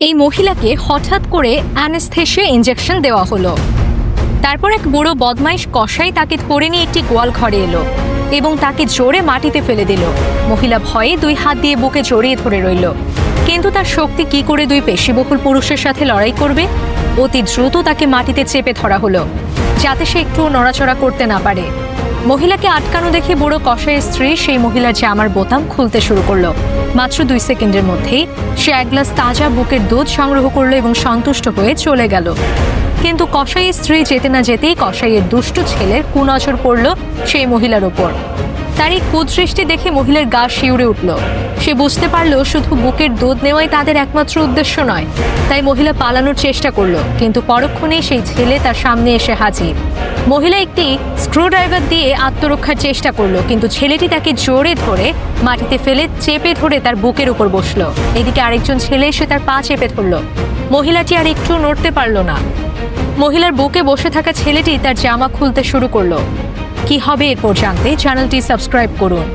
এই মহিলাকে হঠাৎ করে অ্যানেস্থেশিয়া ইনজেকশন দেওয়া হলো। তারপর এক বুড়ো বদমাইশ কসাই তাকে ধরে নিয়ে একটি গোয়াল ঘরে এলো এবং তাকে জোরে মাটিতে ফেলে দিল। মহিলা ভয়ে দুই হাত দিয়ে বুকে জড়িয়ে ধরে রইল। কিন্তু তার শক্তি কি করে দুই পেশিবহুল পুরুষের সাথে লড়াই করবে? অতি দ্রুত তাকে মাটিতে চেপে ধরা হলো যাতে সে একটু নড়াচড়া করতে না পারে। মহিলাকে আটকানো দেখে বুড়ো কসাইয়ের স্ত্রী সেই মহিলার জামার বোতাম খুলতে শুরু করলো। মাত্র 2 সেকেন্ডের মধ্যেই সে এক গ্লাস তাজা বুকের দুধ সংগ্রহ করলো এবং সন্তুষ্ট হয়ে চলে গেল। কিন্তু কসাইয়ের স্ত্রী যেতে না যেতেই কসাইয়ের দুষ্টু ছেলের কুনজর পড়ল সেই মহিলার ওপর। তার এই কুদৃষ্টি দেখে মহিলার গা শিউরে উঠল। সে বুঝতে পারলো শুধু বুকের দুধ নেওয়াই তাদের একমাত্র উদ্দেশ্য নয়। তাই মহিলা পালানোর চেষ্টা করলো, কিন্তু পরক্ষণেই সেই ছেলে তার সামনে এসে হাজির। মহিলা একটি স্ক্রুড্রাইভার দিয়ে আত্মরক্ষার চেষ্টা করলো, কিন্তু ছেলেটি তাকে জোরে ধরে মাটিতে ফেলে চেপে ধরে তার বুকের উপর বসলো। এদিকে আরেকজন ছেলে এসে তার পা চেপে ধরলো। মহিলাটি আর একটু নড়তে পারল না। মহিলার বুকে বসে থাকা ছেলেটি তার জামা খুলতে শুরু করলো। কি হবে এরপর জানতে চ্যানেলটি সাবস্ক্রাইব করুন।